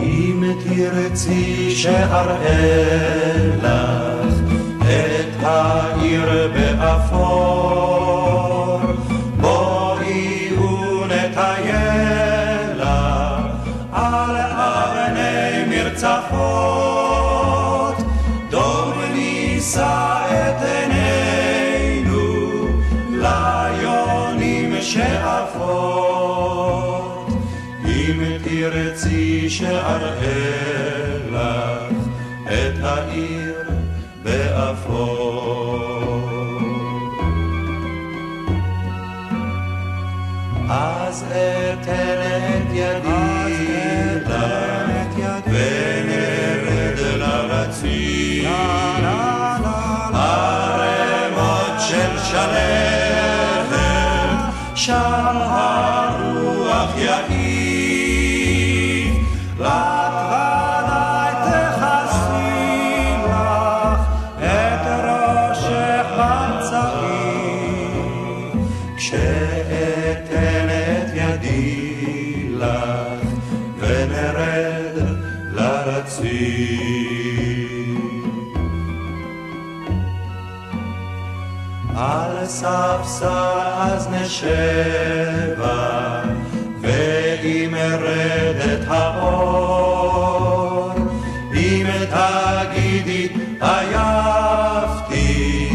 אם תרצי שאראה לך את העיר באפור, בואי ונטייל על אבני מרצפות, דום נישא את עינינו ליונים שאפות. אם תרצי שאראה לך את העיר באפור, אז אתן את ידי לך ונרד לרציף, ערמות של שלכת שם הרוח יעיף, לך ודאי תכסי לך את ראשך בצעיף, כשאתן את ידי לך ונרד לרציף. על ספסל אז נשבה ואם ירדת האור, אם תגידי עייפתי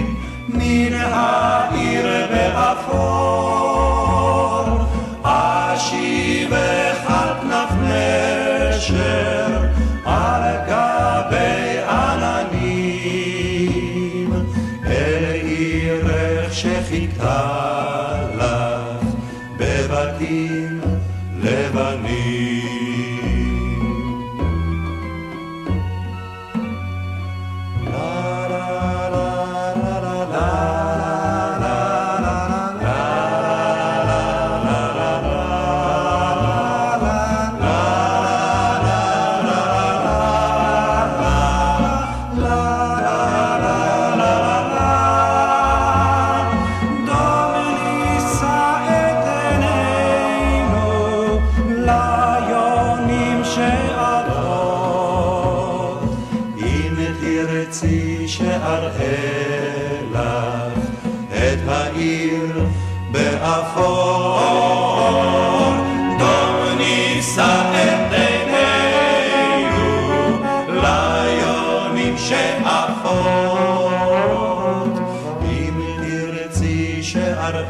מן העיר באפור, אשיבך על כנף נשר על גבי עננים, אל עירך שחיכתה לך בבתים לבנים. תרצי שאראה לך את העיר באפור, דום נישא את עינינו ליונים שאפות. אם תרצי שאראה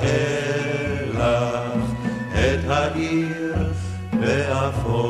לך את העיר באפור,